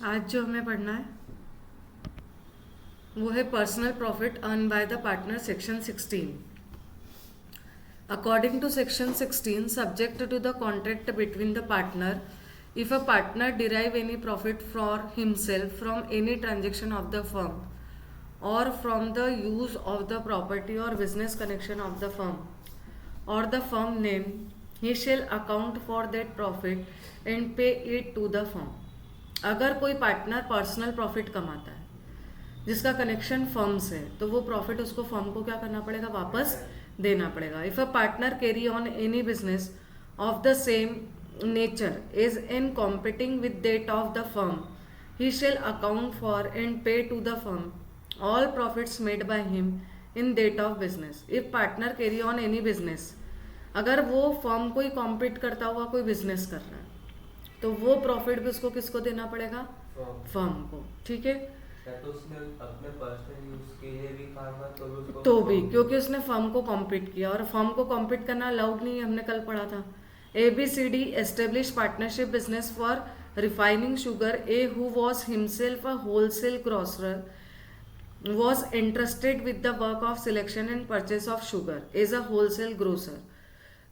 आज जो हमें पढ़ना है वो है personal profit earn by the partner section 16। According to section 16, subject to the contract between the partner, if a partner derive any profit for himself from any transaction of the firm or from the use of the property or business connection of the firm or the firm name, he shall account for that profit and pay it to the firm। अगर कोई partner personal profit कमाता है जिसका connection firm से, तो वो profit उसको firm को क्या करना पड़ेगा, वापस देना पड़ेगा। If a partner carry on any business of the same nature is in competing with that of the firm, he shall account for and pay to the firm all profits made by him in that of business. If partner carry on any business, अगर वो firm को ही compete करता हुआ कोई business कर रहा है तो वो प्रॉफिट भी उसको किसको देना पड़ेगा, फर्म को। ठीक है, तो उसने अपने पर्सनल यूज के लिए भी कहा तो भी क्योंकि उसने फर्म को कॉम्पीट किया, और फर्म को कॉम्पीट करना अलाउड नहीं है, हमने कल पढ़ा था। ABCD establish partnership business for refining sugar. A who was himself a wholesale grocer was interested with the work of selection and purchase of sugar as a wholesale grocer.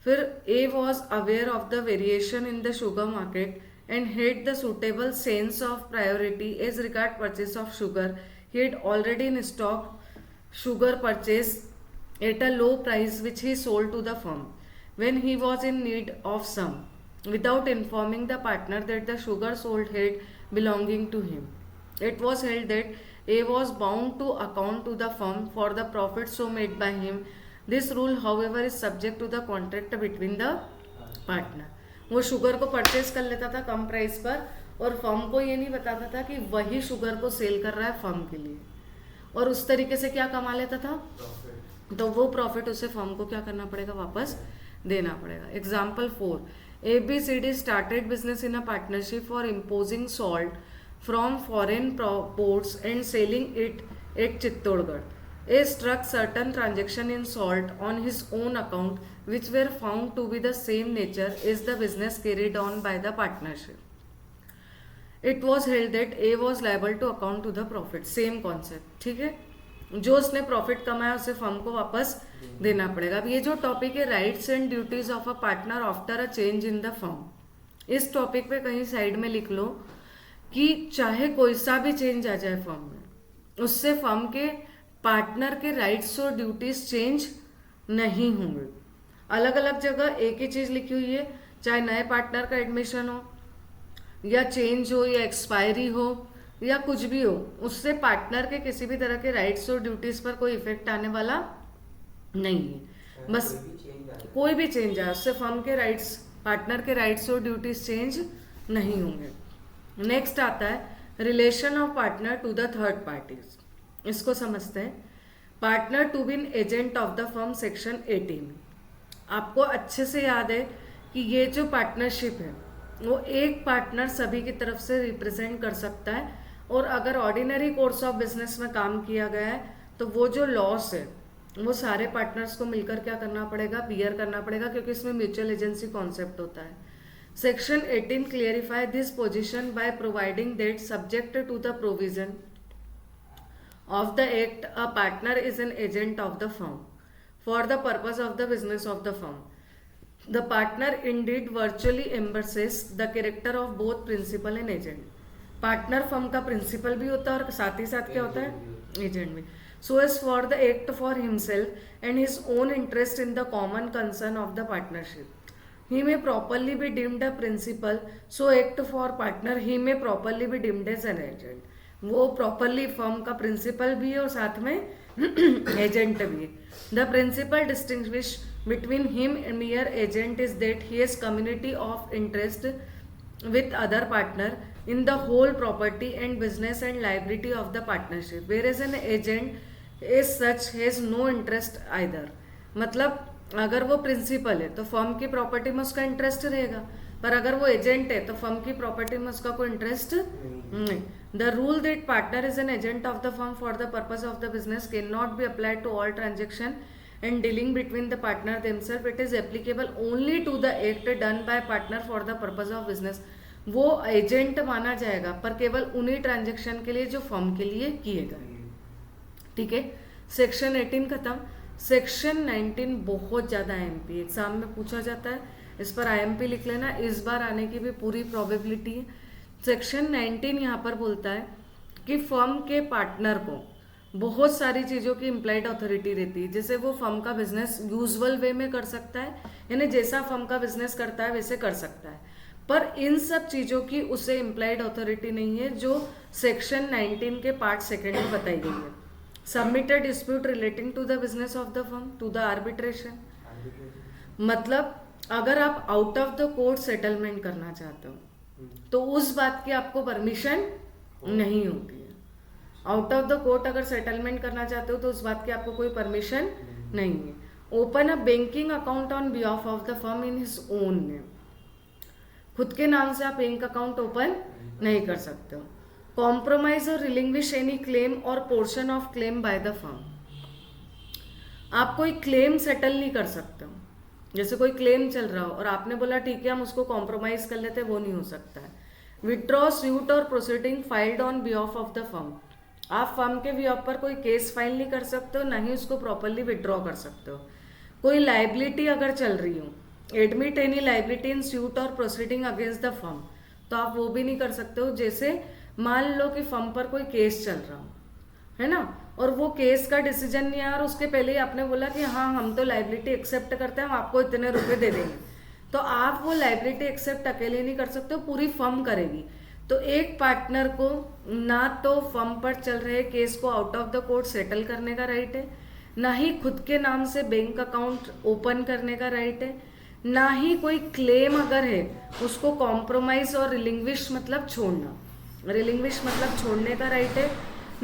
फिर A was aware of the variation in the sugar market and had the suitable sense of priority as regard purchase of sugar. He had already in stock sugar purchased at a low price which he sold to the firm when he was in need of some, without informing the partner that the sugar sold had belonging to him. It was held that A was bound to account to the firm for the profit so made by him. This rule, however, is subject to the contract between the partner. वो sugar को purchase कर लेता था कम price पर, और firm को ये नहीं बताता था कि वही शुगर को सेल कर रहा है फर्म के लिए, और उस तरीके से क्या कमा लेता था, तो वो प्रॉफिट उसे फर्म को क्या करना पड़ेगा, वापस देना पड़ेगा। Example 4, ABCD started business in a partnership for imposing salt from foreign ports and selling it at Chittorgarh. A struck certain transaction in salt on his own account which were found to be the same nature as the business carried on by the partnership. It was held that A was liable to account to the profit. Same concept. ठीक है, जो उसने profit कमाया उसे firm को वापस देना पड़ेगा। अब ये जो टॉपिक है rights and duties of a partner after a change in the firm, इस टॉपिक पे कहीं साइड में लिख लो कि चाहे कोई सा भी चेंज आ जाए फर्म में, उससे फर्म के पार्टनर के राइट्स और ड्यूटीज चेंज नहीं होंगे। अलग अलग जगह एक ही चीज लिखी हुई है, चाहे नए पार्टनर का एडमिशन हो या चेंज हो या एक्सपायरी हो या कुछ भी हो, उससे पार्टनर के किसी भी तरह के राइट्स और ड्यूटीज पर कोई इफेक्ट आने वाला नहीं है। बस कोई भी चेंज आए उससे फर्म के राइट्स, पार्टनर के राइट्स और ड्यूटीज चेंज नहीं होंगे। नेक्स्ट आता है relation of partner to the third parties. इसको समझते हैं। Partner to be an agent of the firm section 18। आपको अच्छे से याद है कि ये जो पार्टनरशिप है वो एक पार्टनर सभी की तरफ से रिप्रेजेंट कर सकता है, और अगर ऑर्डिनरी कोर्स ऑफ बिजनेस में काम किया गया है तो वो जो लॉस है वो सारे पार्टनर्स को मिलकर क्या करना पड़ेगा, बियर करना पड़ेगा, क्योंकि इसमें म्यूचुअल एजेंसी कॉन्सेप्ट होता है। Section 18 clarify this position by providing that subject to the provision of the act, a partner is an agent of the firm for the purpose of the business of the firm. The partner indeed virtually embraces the character of both principal and agent. Partner firm का principal भी होता है और साथ ही साथ क्या होता है, एजेंट भी। So as for the act for himself and his own interest in the common concern of the partnership, he may properly be deemed a principal. So act for partner, he may properly be deemed as an agent. वो properly firm का principal भी है और साथ में agent भी है। The principal distinguish between him and mere agent is that he has community of interest with other partner in the whole property and business and liability of the partnership, whereas an agent as such has no interest either. मतलब अगर वो principal है तो firm की property में उसका interest रहेगा, पर अगर वो एजेंट है तो फर्म की प्रॉपर्टी में उसका कोई इंटरेस्ट नहीं। The rule that partner is an agent of the firm for the purpose of the business can not be applied to all transaction and dealing between the partner themselves. It is applicable only to the act done by partner for the purpose of business. वो agent माना जाएगा, पर केवल उन्हीं transaction के लिए जो firm के लिए किए गए। ठीक है, सेक्शन 18 खत्म। सेक्शन 19 बहुत ज़्यादा आईएमपी एग्जाम में पूछा जाता है, इस पर आईएमपी लिख लेना, इस बार आने की भी पूरी प्रोबेबिलिटी है। सेक्शन 19 यहाँ पर बोलता है कि फर्म के पार्टनर को बहुत सारी चीज़ों की इम्प्लाइड अथॉरिटी रहती है, जैसे वो फर्म का बिजनेस यूजुअल वे में कर सकता है, यानी जैसा फर्म का बिजनेस करता है वैसे कर सकता है, पर इन सब चीज़ों की उसे इम्प्लाइड अथॉरिटी नहीं है जो सेक्शन 19 के पार्ट सेकेंड में बताई गई है। Submitted dispute relating to the business of the firm to the arbitration, मतलब अगर आप out of the court settlement करना चाहते हो तो उस बात की आपको परमिशन नहीं होती है। आउट ऑफ द कोर्ट अगर सेटलमेंट करना चाहते हो तो उस बात की आपको कोई परमिशन नहीं है। Open a banking account on behalf of the firm in his own name, खुद के नाम से आप बैंक अकाउंट ओपन नहीं कर सकते हो। कॉम्प्रोमाइज और रिलिंग्विश एनी क्लेम और portion of claim by the firm, आप कोई क्लेम सेटल नहीं कर सकते हो। जैसे कोई क्लेम चल रहा हो और आपने बोला ठीक है हम उसको कॉम्प्रोमाइज कर लेते हैं, वो नहीं हो सकता है। विड्रॉ सूट और proceeding filed on behalf of the firm, आप फर्म के बिहाफ पर कोई केस फाइल नहीं कर सकते हो, ना ही उसको प्रॉपरली विड्रॉ कर सकते हो। कोई लाइबिलिटी अगर चल रही हो, admit any liability in suit और प्रोसीडिंग अगेंस्ट द फर्म, तो आप वो भी नहीं कर सकते हो। जैसे मान लो कि फर्म पर कोई केस चल रहा हो, है ना, और वो केस का डिसीजन नहीं आया और उसके पहले ही आपने बोला कि हाँ हम तो लाइबिलिटी एक्सेप्ट करते हैं, हम आपको इतने रुपए दे देंगे, तो आप वो लाइबिलिटी एक्सेप्ट अकेले नहीं कर सकते हो, पूरी फर्म करेगी। तो एक पार्टनर को ना तो फर्म पर चल रहे केस को out of the court settle करने का राइट है, ना ही खुद के नाम से बैंक अकाउंट ओपन करने का राइट है, ना ही कोई क्लेम अगर है उसको कॉम्प्रोमाइज और रिलिंग्विश मतलब छोड़ना, रिलिंग्विश मतलब छोड़ने का राइट है,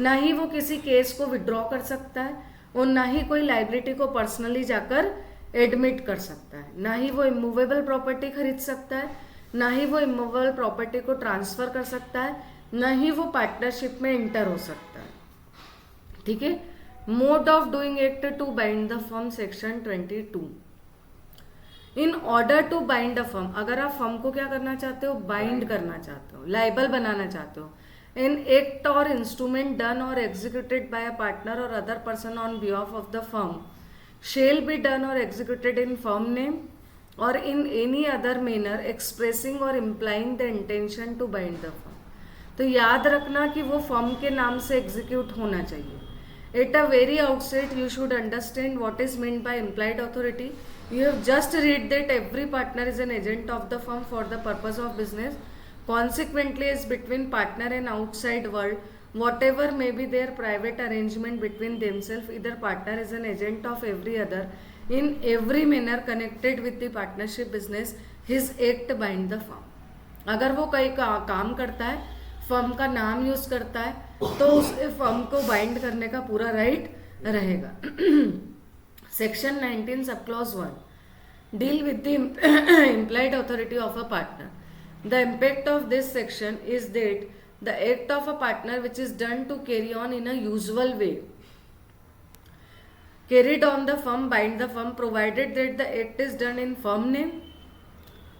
ना ही वो किसी केस को विड्रॉ कर सकता है, और ना ही कोई लाइबिलिटी को पर्सनली जाकर एडमिट कर सकता है, ना ही वो इमूवेबल प्रॉपर्टी खरीद सकता है, ना ही वो इमूवेबल प्रॉपर्टी को ट्रांसफर कर सकता है, ना ही वो पार्टनरशिप में इंटर हो सकता है। ठीक है, mode of doing act to bind the firm section 22। In order to bind a firm, अगर आप फर्म को क्या करना चाहते हो, बाइंड करना चाहते हो, लाइबल बनाना चाहते हो, in act or instrument done or executed by a partner or other person on behalf of the firm shall be done or executed in firm name or in any other manner expressing or implying the intention to bind the firm. तो याद रखना कि वो firm के नाम से execute होना चाहिए। At a very outset, you should understand what is meant by implied authority. You have just read that every partner is an agent of the firm for the purpose of business. Consequently, as between partner and outside world, whatever may be their private arrangement between themselves, either partner is an agent of every other in every manner connected with the partnership business. His act bind the firm. अगर वो कई काम करता है, firm का नाम use करता है, तो उसे फर्म को बाइंड करने का पूरा राइट रहेगा। Section 19 sub clause 1 deal with the implied authority of a partner. The impact of this section is that the act of a partner which is done to carry on in a usual way carried on the firm bind the firm provided that the act is done in firm name।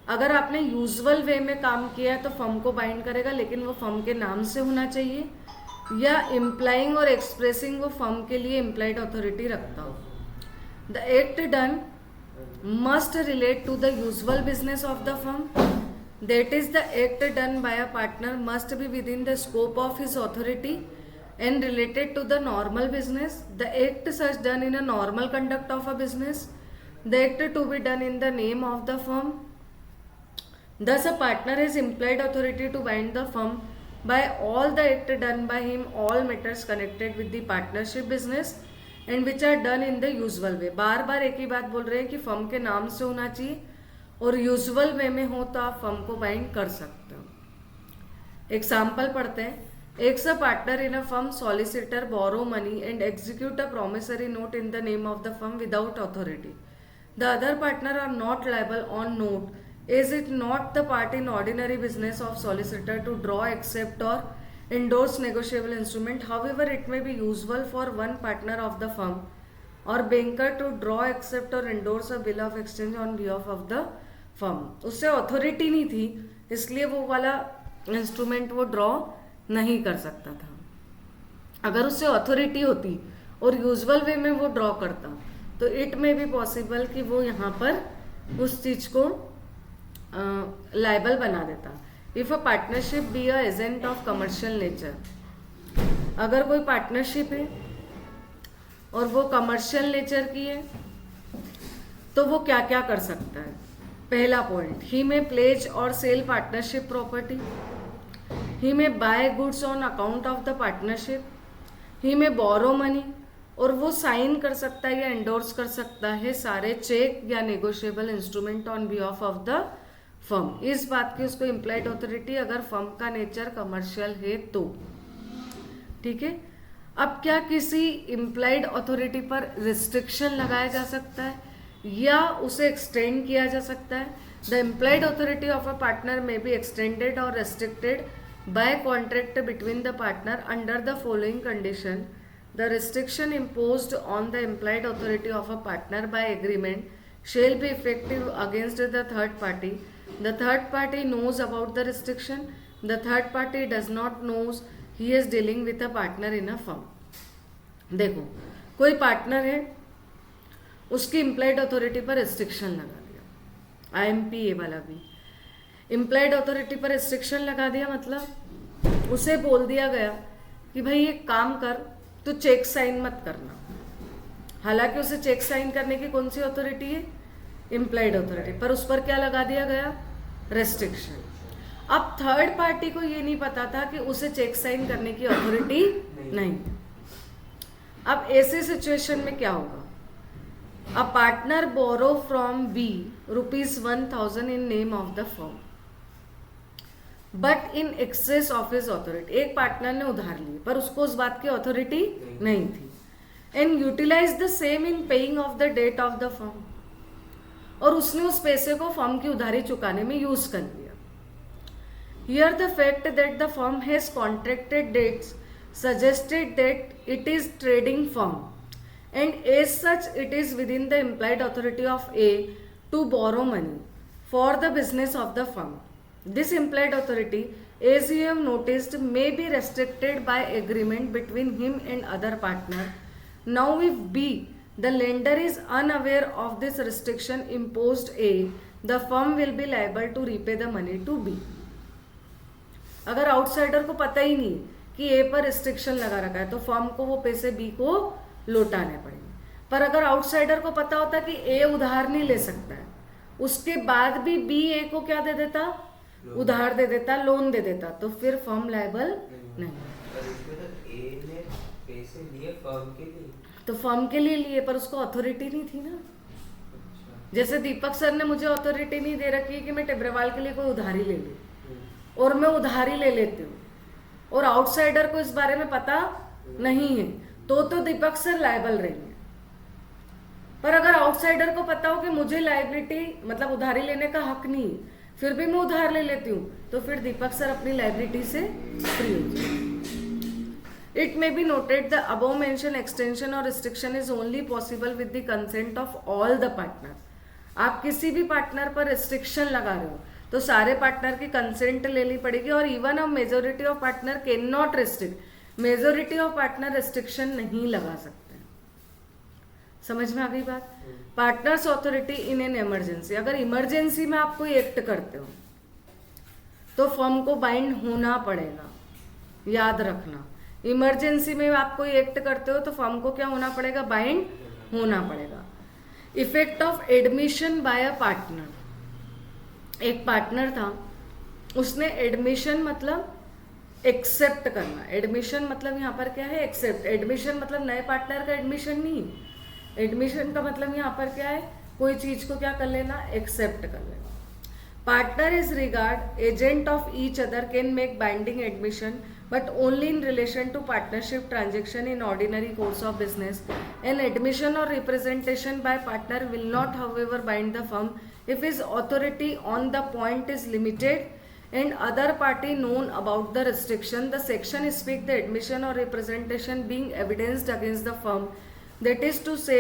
अगर आपने usual वे में काम किया है तो firm को bind करेगा, लेकिन वो फर्म के नाम से होना चाहिए, या इम्प्लाइंग और एक्सप्रेसिंग वो फर्म के लिए इम्प्लाइड अथॉरिटी रखता हो। The act done must relate to the usual business of the firm, that is the act done by a partner must be with in the scope of his authority and related to the normal business. The act such done in a normal conduct of a business. The act to be done in the name of the firm. Thus a partner has implied authority to bind the firm by all the act done by him, all matters connected with the partnership business and which are done in the usual way. बार बार एक ही बात बोल रहे हैं कि firm के नाम से होना चाहिए और यूजुअल वे में हो तो आप फर्म को बाइंड कर सकते हो। एग्जाम्पल पढ़ते हैं। Ex a partner in a firm solicitor borrow money and execute a promissory note in the name of the firm without authority. The other partner are not liable on note. Is it not the part in ordinary business of solicitor to draw, accept or endorse negotiable instrument? However, it may be usual for one partner of the firm or banker to draw, accept or endorse a bill of exchange on behalf of the firm. उससे authority नहीं थी, इसलिए वो वाला instrument वो draw नहीं कर सकता था। अगर उससे अथॉरिटी होती और यूजुअल वे में वो ड्रॉ करता तो इट में भी पॉसिबल कि वो यहाँ पर उस चीज को लाइबल बना देता। If a partnership be a agent of commercial nature, अगर कोई पार्टनरशिप है और वो कमर्शियल नेचर की है तो वो क्या क्या कर सकता है। पहला पॉइंट, ही में प्लेज और cell partnership property, he may buy goods on account of the partnership, he may borrow money, और वो साइन कर सकता है या एंडोर्स कर सकता है सारे चेक या negotiable instrument on behalf of the firm. इस बात की उसको इम्प्लाइड अथॉरिटी अगर फर्म का नेचर कमर्शियल है तो। ठीक है, अब क्या किसी इम्प्लाइड अथॉरिटी पर रिस्ट्रिक्शन लगाया जा सकता है या उसे एक्सटेंड किया जा सकता है। The implied authority of a partner में बी एक्सटेंडेड और restricted by contract between the partner under the following condition. The restriction imposed on the implied authority of a partner by agreement shall be effective against the third party. The third party knows about the restriction. The third party does not knows he is dealing with a partner in a firm. देखो, कोई partner है, उसकी implied authority पर restriction लगा दिया, IMPA वाला भी implied authority पर रिस्ट्रिक्शन लगा दिया, मतलब उसे बोल दिया गया कि भाई ये काम कर, तो चेक साइन मत करना। हालांकि उसे चेक साइन करने की कौन सी अथॉरिटी है, इम्प्लाइड अथॉरिटी, पर उस पर क्या लगा दिया गया, रेस्ट्रिक्शन। अब थर्ड पार्टी को ये नहीं पता था कि उसे चेक साइन करने की अथॉरिटी नहीं। अब ऐसे सिचुएशन में क्या होगा, a partner borrow from B ₹1,000 in name of the firm but in excess of his authority. एक पार्टनर ने उधार ली पर उसको उस बात की अथॉरिटी नहीं थी, and utilize the same in paying of the debt of the firm, और उसने उस पैसे को फर्म की उधारी चुकाने में यूज कर लिया। Here the fact that the firm has contracted debts suggested that it is trading firm and as such it is with in the implied authority of A to borrow money for the business of the firm. This implied authority, as you have noticed, may be restricted by agreement between him and other partner. Now, if B, the lender, is unaware of this restriction imposed A, the firm will be liable to repay the money to B. अगर outsider को पता ही नहीं कि A पर restriction लगा रखा है तो फर्म को वो पैसे B को लौटाने पड़ेंगे। पर अगर आउटसाइडर को पता होता कि A उधार नहीं ले सकता है, उसके बाद भी B A को क्या दे देता, उधार दे देता, लोन दे देता, तो फिर फर्म लायबल नहीं। ए ने पैसे लिए फर्म के लिए, तो फर्म के लिए लिए पर उसको अथॉरिटी नहीं थी ना। जैसे दीपक सर ने मुझे अथॉरिटी नहीं दे रखी है कि मैं टिब्रेवाल के लिए कोई उधारी ले लूं, और मैं उधारी ले लेती हूँ और आउटसाइडर को इस बारे में पता नहीं है, तो दीपक सर लायबल रहेंगे। पर अगर आउटसाइडर को पता हो कि मुझे लाइबिलिटी मतलब उधारी लेने का हक नहीं है, फिर भी मैं उधार ले लेती हूँ, तो फिर दीपक सर अपनी लाइबिलिटी से फ्री हो जाए। It may be noted the above mention extension or restriction is only possible with the consent of all the partner. आप किसी भी पार्टनर पर रिस्ट्रिक्शन लगा रहे हो तो सारे पार्टनर की कंसेंट लेनी पड़ेगी, और even a majority of partner can not restrict, majority of partner restriction नहीं लगा सकते। समझ में आ गई बात। Partners authority in an emergency, अगर इमरजेंसी में आप कोई एक्ट करते हो तो फर्म को बाइंड होना पड़ेगा, याद रखना। इमरजेंसी में आप कोई एक्ट करते हो तो फर्म को क्या होना पड़ेगा, बाइंड होना पड़ेगा। Effect of admission by a partner, एक पार्टनर था, उसने एडमिशन मतलब एक्सेप्ट करना, एडमिशन मतलब यहाँ पर क्या है, एक्सेप्ट। एडमिशन मतलब नए पार्टनर का एडमिशन नहीं, एडमिशन का मतलब यहाँ पर क्या है, कोई चीज को क्या कर लेना, एक्सेप्ट कर लेना। Partner is regard agent of each other can make binding admission but only in relation to partnership transaction in ordinary course of business. An admission or representation by partner will not however bind the firm if his authority on the point is limited and other party known about the restriction. The section speak the admission or representation being evidenced against the firm, that is to say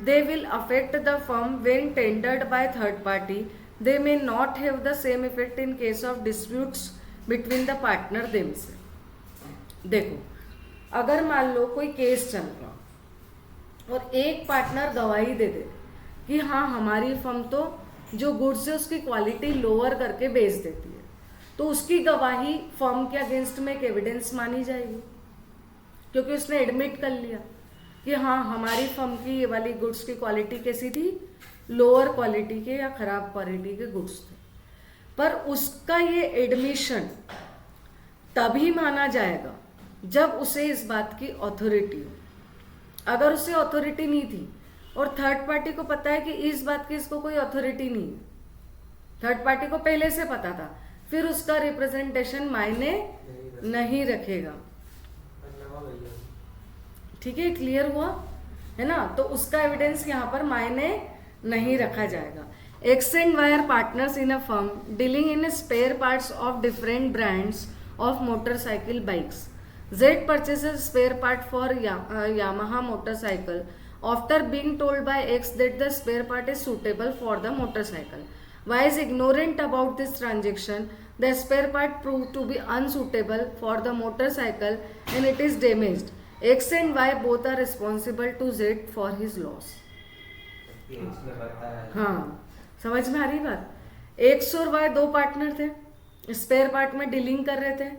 they will affect the firm when tendered by third party. they may not have the same effect in case of disputes between the partner themselves। देखो, अगर मान लो कोई case चल रहा और एक partner गवाही दे दे कि हाँ हमारी फर्म तो जो गुड्स है उसकी क्वालिटी लोअर करके बेच देती है, तो उसकी गवाही फर्म के अगेंस्ट में एक एविडेंस मानी जाएगी, क्योंकि उसने एडमिट कर लिया कि हाँ हमारी फर्म की ये वाली गुड्स की क्वालिटी कैसी थी, लोअर क्वालिटी के या खराब क्वालिटी के गुड्स थे। पर उसका ये एडमिशन तभी माना जाएगा जब उसे इस बात की अथॉरिटी हो। अगर उसे अथॉरिटी नहीं थी और थर्ड पार्टी को पता है कि इस बात की इसको कोई अथॉरिटी नहीं है, थर्ड पार्टी को पहले से पता था, फिर उसका रिप्रेजेंटेशन मायने नहीं रखेगा। ठीक है, क्लियर हुआ है ना? तो उसका एविडेंस यहाँ पर मायने नहीं रखा जाएगा। X and Y are partners in a firm dealing in spare parts of different brands of motorcycle bikes. Z purchases spare part for Yamaha motorcycle after being told by X that the spare part is suitable for the motorcycle. Y is ignorant about this transaction. The spare part proved to be unsuitable for the motorcycle and it is damaged. X and Y both are responsible to Z for his loss. हाँ, समझ में आ रही बात? X और Y दो partner थे, spare part में dealing कर रहे थे।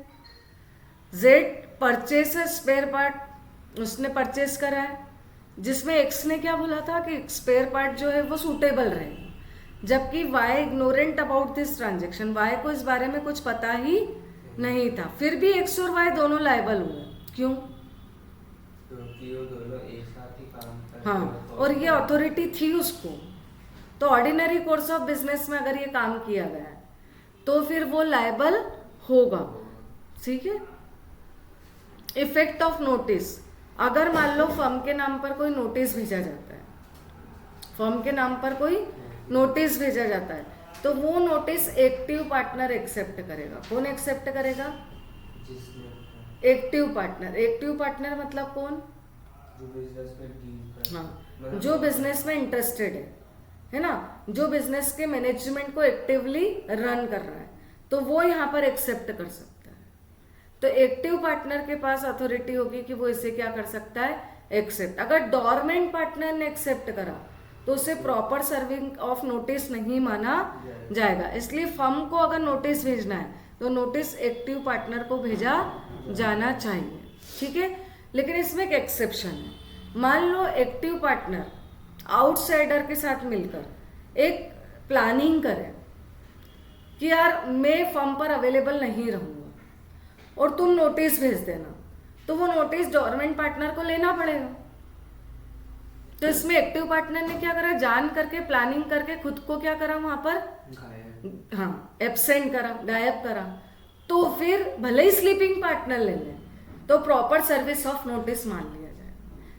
Z परचेस स्पेयर पार्ट, उसने परचेस करा है, जिसमें एक्स ने क्या बोला था कि स्पेयर पार्ट जो है वो सूटेबल रहेगा, जबकि Y ignorant about this transaction, Y को इस बारे में कुछ पता ही नहीं था। फिर भी एक्स और वाई दोनों लायबल हुए। क्यों? क्योंकि वो दोनों एक साथ ही काम कर रहे हाँ, हैं। और ये अथॉरिटी थी उसको। तो ऑर्डिनरी कोर्स ऑफ बिजनेस में अगर ये काम किया गया है तो फिर वो लायबल होगा। ठीक है। इफेक्ट ऑफ नोटिस, अगर मान लो फर्म के नाम पर कोई नोटिस भेजा जाता है, फर्म के नाम पर कोई नोटिस भेजा जाता है, तो वो नोटिस एक्टिव पार्टनर एक्सेप्ट करेगा। कौन एक्सेप्ट करेगा? Active partner. एक्टिव पार्टनर मतलब कौन? जो बिजनेस में डील कर, हाँ, जो बिजनेस में इंटरेस्टेड है ना, जो बिजनेस के मैनेजमेंट को एक्टिवली रन कर रहा है, तो वो यहाँ पर एक्सेप्ट कर सकता है। तो एक्टिव पार्टनर के पास अथॉरिटी होगी कि वो इसे क्या कर सकता है, एक्सेप्ट। अगर डोरमेंट पार्टनर ने एक्सेप्ट करा तो उसे प्रॉपर सर्विंग ऑफ नोटिस नहीं माना जाएगा। इसलिए फर्म को अगर नोटिस भेजना है तो नोटिस एक्टिव पार्टनर को भेजा जाना चाहिए। ठीक है, लेकिन इसमें एक एक्सेप्शन है। मान लो एक्टिव पार्टनर आउटसाइडर के साथ मिलकर एक प्लानिंग करे कि यार मैं फर्म पर अवेलेबल नहीं रहूंगा और तुम नोटिस भेज देना, तो वो नोटिस गवर्नमेंट पार्टनर को लेना पड़ेगा। तो इसमें एक्टिव पार्टनर ने क्या करा, जान करके प्लानिंग करके खुद को क्या करा, वहां पर हाँ एब्सेंट करा, गायब करा। तो फिर भले ही स्लीपिंग पार्टनर ले लें तो प्रॉपर सर्विस ऑफ नोटिस मान लिया जाए,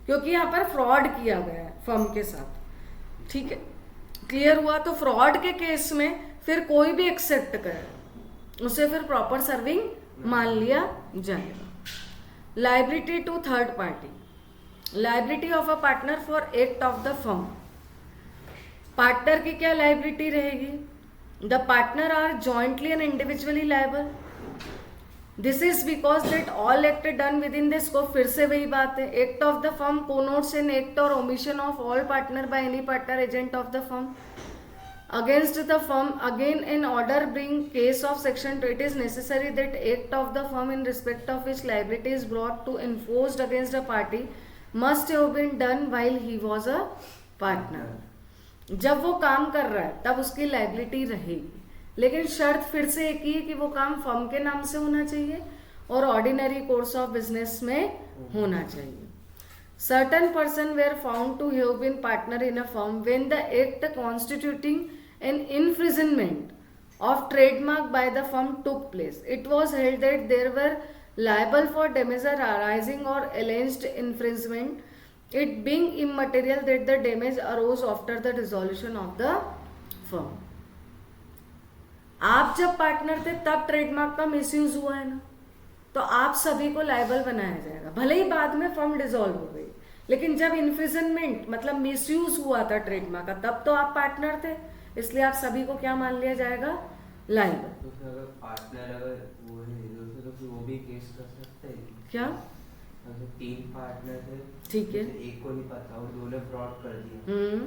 क्योंकि यहाँ पर फ्रॉड किया गया है फर्म के साथ। ठीक है, क्लियर हुआ? तो फ्रॉड के केस में फिर कोई भी एक्सेप्ट करे उसे फिर प्रॉपर सर्विंग मान लिया जाएगा। Liability to third party, liability of a partner for act of the firm. Partner की क्या लायबिलिटी रहेगी? The partner are jointly and individually liable. This is because that all act done with in the scope. फिर से वही बात है, act of the firm connotes an act or omission of all partner by any partner agent of the firm against the firm. Again, in order being case of section 2, it is necessary that act of the firm in respect of which liability is brought to enforced against a party must have been done while he was a partner. जब वो काम कर रहा है तब उसकी liability रहेगी, लेकिन शर्त फिर से एक ही है कि वो काम फर्म के नाम से होना चाहिए और ऑर्डिनरी कोर्स ऑफ बिजनेस में होना चाहिए। Certain person were found to have been partner in a firm when the act constituting an infringement of trademark by the firm took place. It was held that they were liable for damage arising or alleged infringement, it being immaterial that the damage arose after the dissolution of the firm. आप जब partner थे तब trademark का misuse हुआ है ना, तो आप सभी को लायबल बनाया जाएगा। भले ही बाद में फर्म डिसॉल्व हो गई, लेकिन जब इन्फ्रिजनमेंट मतलब मिसयूज हुआ था ट्रेडमार्क का, तब तो आप पार्टनर थे, इसलिए आप सभी को क्या मान लिया जाएगा, लायबल। तो फिर अगर पार्टनर अगर वो है तो फिर वो भी केस कर सकते हैं क्या? अगर 3 पार्टनर थे, ठीक है। जैसे एक को नहीं पता और दोनों फ्रॉड कर दिया,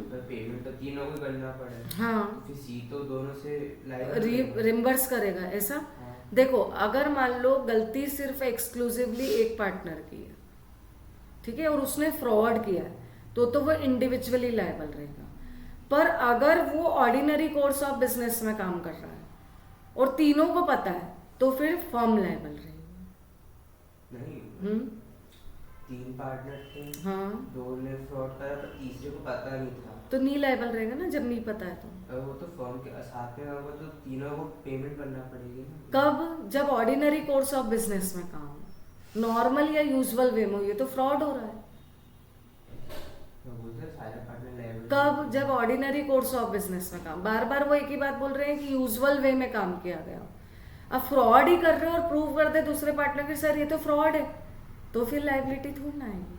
तो पेमेंट तो तीनों को करना पड़ेगा। हाँ, फिर सी तो दोनों से लाइबल रिम्बर्स करेगा ऐसा। हाँ। देखो अगर मान लो गलती सिर्फ एक्सक्लूसिवली एक पार्टनर की है, ठीक है, और उसने फ्रॉड किया है, तो वो इंडिविजुअली लायबल रहेगा। पर अगर वो ऑर्डिनरी कोर्स ऑफ बिजनेस में काम कर रहा है और तीनों को पता है, तो फिर फर्म लायबल रहेगी। नहीं 3 पार्टनर थे, हाँ, 2 ने फ्रॉड करा पर तीसरे को पता नहीं था, तो नहीं लायबल रहेगा ना, जब नहीं पता है तो। वो तो फर्म के साथ में होगा तो तीनों को पेमेंट करना पड़ेगी ना। कब? जब ऑर्डिनरी कोर्स ऑफ बिजनेस में काम हो, नॉर्मल या यूजुअल वे में, ये तो फ्रॉड हो रहा है। तो बोलते हैं सारे पार्टनर लायबल। कब? जब ऑर्डिनरी कोर्स ऑफ बिजनेस में काम, बार बार वो एक ही बात बोल रहे हैं कि यूजुअल वे में काम किया गया। अब फ्रॉड ही कर रहे हो और प्रूव कर दे दूसरे पार्टनर के सर ये तो फ्रॉड है, तो फिर लायबिलिटी थोड़ी ना आएगी।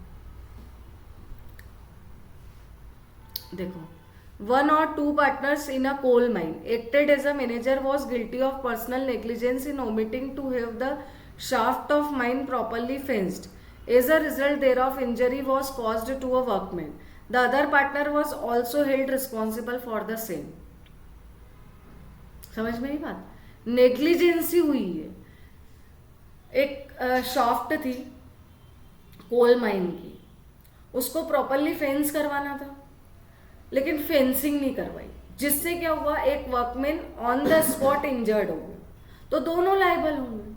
देखो, 1 or 2 partners in a coal mine acted as a manager was guilty of personal negligence in omitting to have the shaft of mine properly fenced. As a result thereof, injury was caused to a workman. The other partner was also held responsible for the same. समझ में ही बात? Negligence हुई है। एक shaft थी coal mine की, उसको properly fence करवाना था, लेकिन फेंसिंग नहीं करवाई, जिससे क्या हुआ, एक workman on the spot injured हो गया, तो दोनों लायबल होंगे।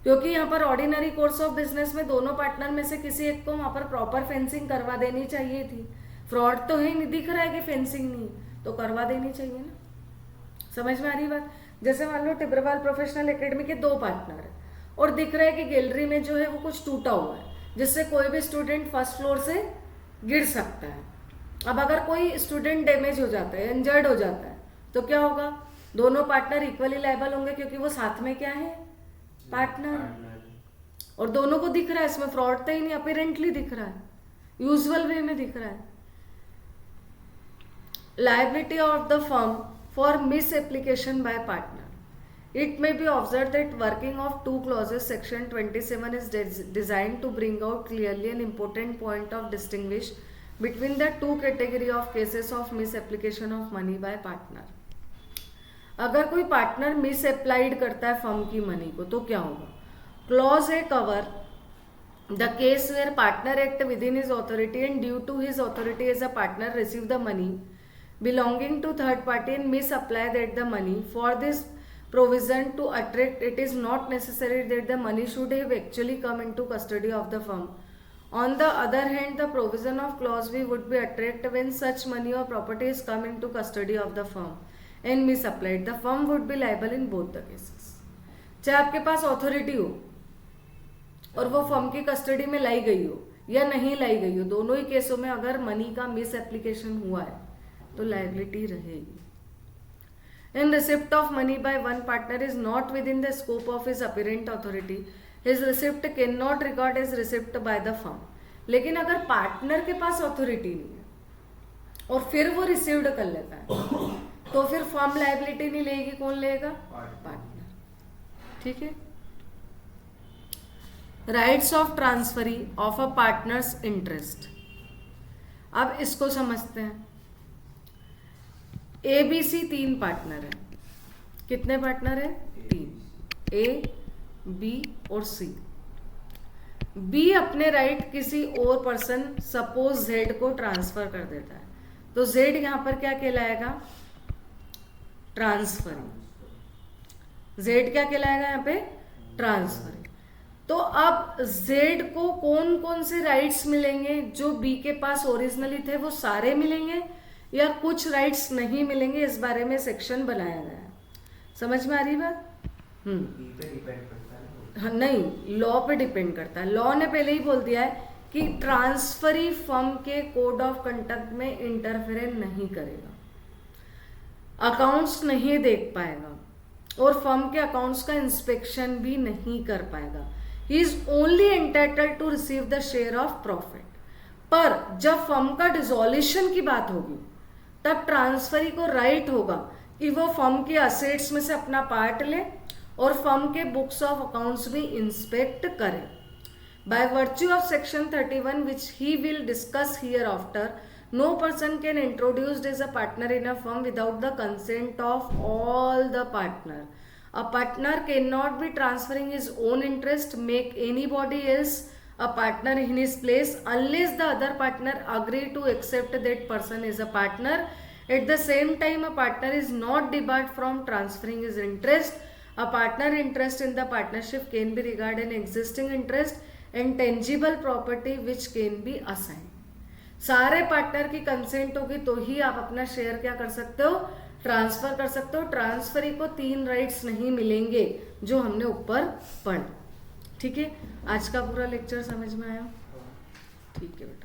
क्योंकि यहाँ पर ऑर्डिनरी कोर्स ऑफ बिजनेस में दोनों पार्टनर में से किसी एक को वहां पर प्रॉपर फेंसिंग करवा देनी चाहिए थी। फ्रॉड तो है नहीं, दिख रहा है कि फेंसिंग नहीं, तो करवा देनी चाहिए ना। समझ में आ रही बात? जैसे मान लो टिब्रवाल प्रोफेशनल एकेडमी के 2 पार्टनर है और दिख रहा है कि गैलरी में जो है वो कुछ टूटा हुआ है, जिससे कोई भी स्टूडेंट फर्स्ट फ्लोर से गिर सकता है। अब अगर कोई स्टूडेंट डैमेज हो जाता है, इंजर्ड हो जाता है, तो क्या होगा, दोनों पार्टनर इक्वली लायबल होंगे, क्योंकि वो साथ में क्या है, पार्टनर। और दोनों को दिख रहा है, इसमें फ्रॉड तो ही नहीं, अपीरेंटली दिख रहा है, यूजुअल वे में दिख रहा है। Liability of the firm for miss application by partner. It may be observed that working of 2 clauses section 27 is designed to bring out clearly an important point of distinguish between the 2 category of cases of misapplication of money by partner. अगर कोई partner miss applied करता है firm की money को, तो क्या होगा? Clause A cover the case where partner act within his authority and due to his authority as a partner receive the money belonging to third party and misapply that the money. For this provision to attract, it is not necessary that the money should have actually come into custody of the firm. On the other hand, the provision of clause B would be attract when such money or property is come into custody of the firm and misapplied. The firm would be liable in both the cases. चाहे आपके पास authority हो और वो firm की custody में लाई गई हो या नहीं लाई गई हो, दोनों ही केसों में अगर मनी का मिस एप्लीकेशन हुआ है तो लायबिलिटी रहेगी. In receipt of money by one partner is not within the scope of his apparent authority. His receipt cannot regard as receipt by the firm. लेकिन अगर पार्टनर के पास ऑथोरिटी नहीं है और फिर वो रिसीव्ड कर लेता है तो फिर फर्म लायबिलिटी नहीं लेगी, कौन लेगा? पार्टनर. ठीक है. Rights of transferee of a partners interest. अब इसको समझते हैं. ए बी सी 3 पार्टनर है. कितने पार्टनर है? 3. ए, बी और सी. बी अपने राइट किसी और पर्सन सपोज जेड को ट्रांसफर कर देता है, तो जेड यहां पर क्या कहलाएगा? ट्रांसफरी. जेड क्या कहलाएगा यहां पे? ट्रांसफरी. तो अब जेड को कौन कौन से राइट्स मिलेंगे? जो बी के पास ओरिजिनली थे वो सारे मिलेंगे या कुछ राइट्स नहीं मिलेंगे, इस बारे में सेक्शन बनाया गया है. समझ में आ रही बात? हाँ, नहीं, लॉ पे डिपेंड करता है. लॉ ने पहले ही बोल दिया है कि ट्रांसफरी फर्म के कोड ऑफ कंडक्ट में इंटरफेरेंस नहीं करेगा, अकाउंट्स नहीं देख पाएगा और फर्म के अकाउंट्स का इंस्पेक्शन भी नहीं कर पाएगा. He is only entitled to receive the share of profit. पर जब फर्म का डिसॉल्यूशन की बात होगी तब ट्रांसफरी को राइट होगा कि वो फर्म के असेट्स में से अपना पार्ट ले और फर्म के बुक्स ऑफ अकाउंट्स भी इंस्पेक्ट करे। By virtue of section 31 which he will discuss here after, no person can introduced as a partner in a firm without the consent of all the partner. A partner cannot be transferring his own interest, make anybody else a partner in his place unless the other partner agree to accept that person as a partner. At the same time, a partner is not debarred from transferring his interest. A partner interest in the partnership can be regarded an existing interest and tangible property which can be assigned. सारे partner की consent होगी तो ही आप अपना share क्या कर सकते हो, ट्रांसफर कर सकते हो। ट्रांसफरी को 3 राइट्स नहीं मिलेंगे जो हमने ऊपर पढ़ा। ठीक है, आज का पूरा लेक्चर समझ में आया? ठीक है बेटा।